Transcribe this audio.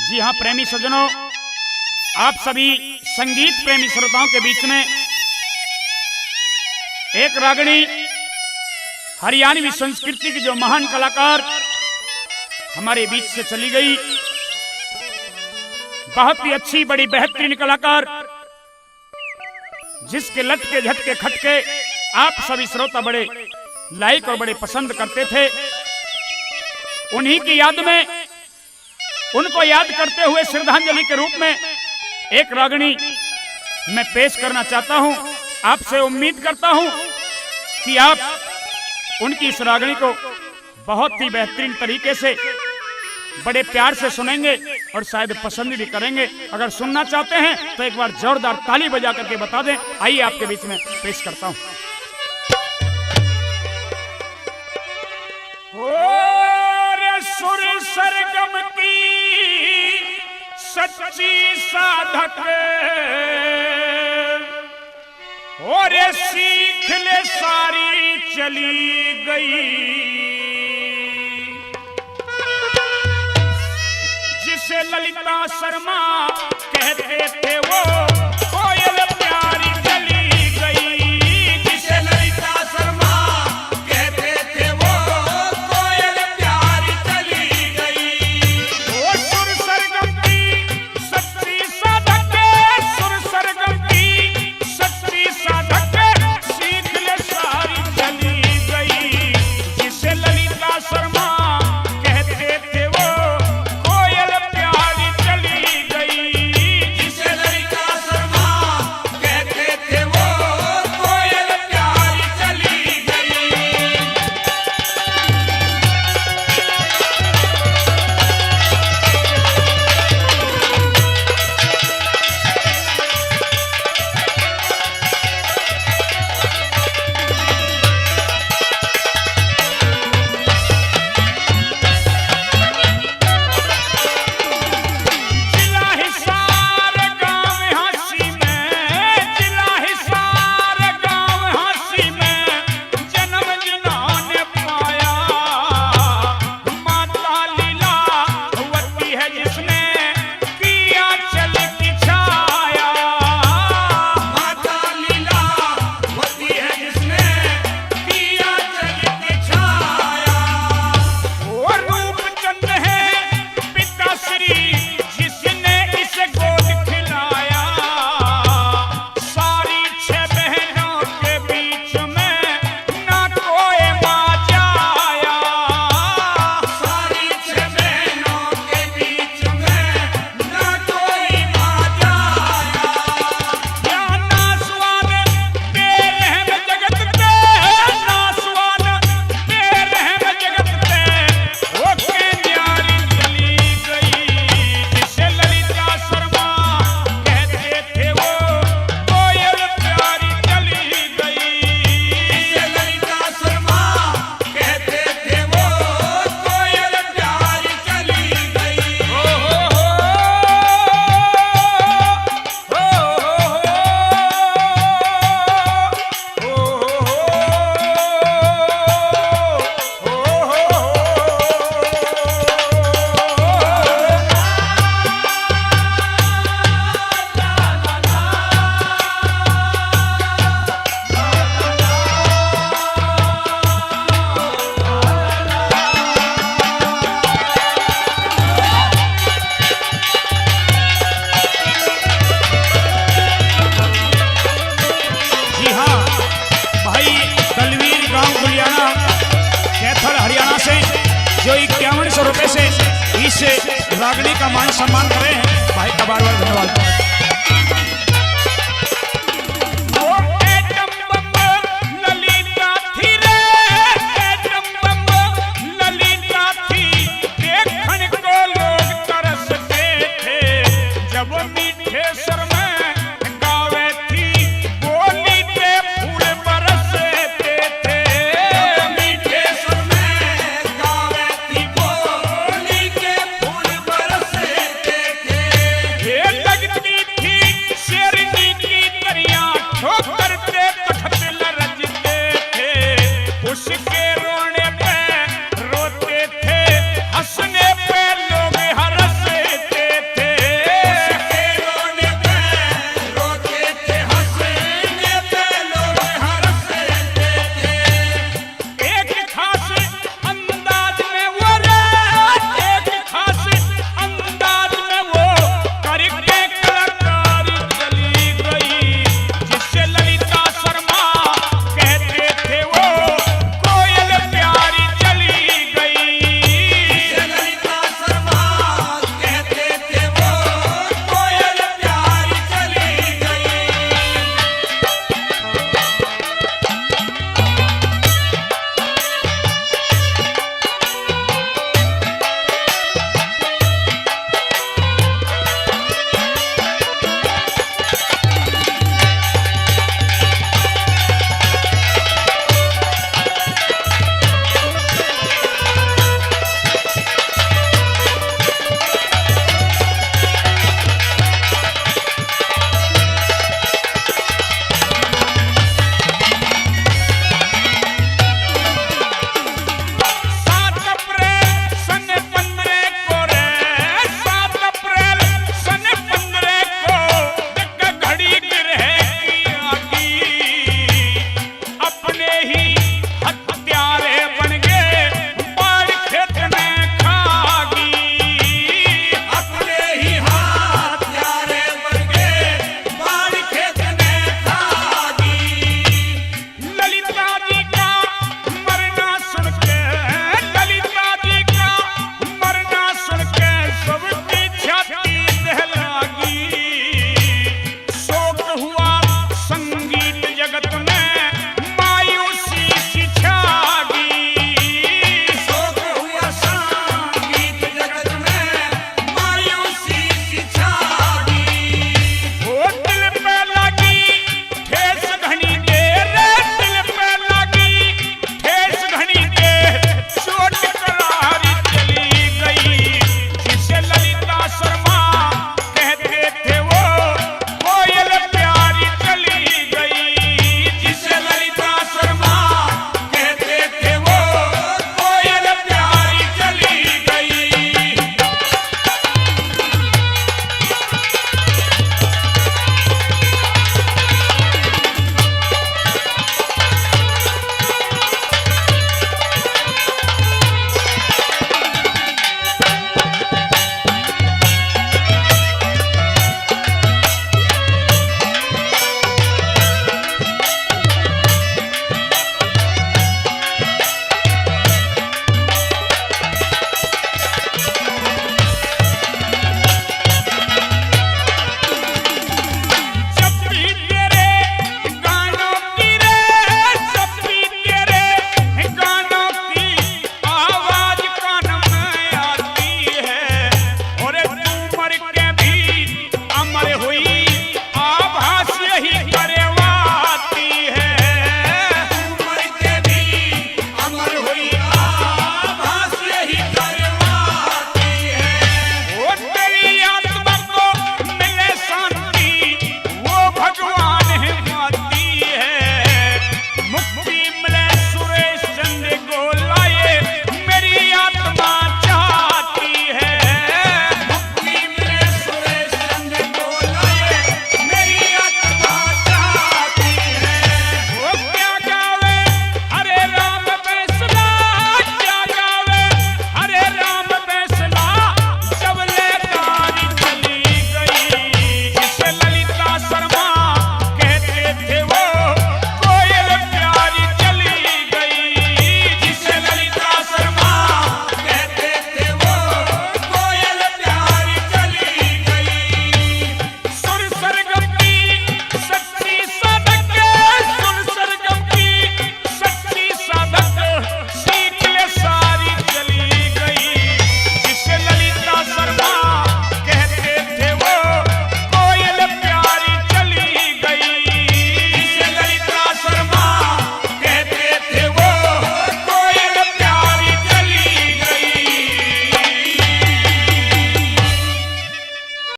जी हाँ प्रेमी सज्जनों, आप सभी संगीत प्रेमी श्रोताओं के बीच में एक रागणी हरियाणवी संस्कृति की जो महान कलाकार हमारे बीच से चली गई, बहुत ही अच्छी बड़ी बेहतरीन कलाकार, जिसके लटके झटके खटके आप सभी श्रोता बड़े लाइक और बड़े पसंद करते थे। उन्हीं की याद में, उनको याद करते हुए श्रद्धांजलि के रूप में एक रागणी मैं पेश करना चाहता हूं। आपसे उम्मीद करता हूं कि आप उनकी इस रागणी को बहुत ही बेहतरीन तरीके से बड़े प्यार से सुनेंगे और शायद पसंद भी करेंगे। अगर सुनना चाहते हैं तो एक बार जोरदार ताली बजा करके बता दें। आइए आपके बीच में पेश करता हूं। सुर सरगम की सच्ची साधक और सीख ले सारी चली गई, जिसे ललिता शर्मा कहते थे वो कोयल प्यारी चली गई, जिसे ललिता शर्मा कहते थे वो कोयल प्यारी चली गई। वो सुर सरगम की सच्ची साधक, सुर सरगम की सच्ची साधक, सीख ले सारी चली गई, जिसे ललिता शर्मा कहते थे वो कोयल प्यारी चली गई, जिसे ललिता शर्मा कहते थे वो कोयल प्यारी चली गई। जिला हिसार गाँव हांसी में, जिला हिसार गाँव हांसी में जन्म जिन्होंने पाया, माता लीलावती है जिसने किया चल की छाया, माता लीलावती है जिसने किया चल की छाया। वो रूपचंद है पिता श्री जिसने इसे गोद खिलाया, सारी छह बहनों के बीच में ना कोई बाजा आया, सारी छह बहनों के बीच में ना कोई बाजा आया। या नासवान बेरहम जगत पे, नासवान बेरहम जगत पे वो के न्यारी चली गई, जिसे ललिता शर्मा कहते थे वो कोयल प्यारी चली गई, जिसे ललिता शर्मा कहते थे वो कोयल प्यारी चली गई। हो जी हाँ भाई, दलवीर गांव गुलियाना कैथल हरियाणा से जो 5100 रुपए से इस रागणी का मान सम्मान करे हैं भाई का बार बार धन्यवाद।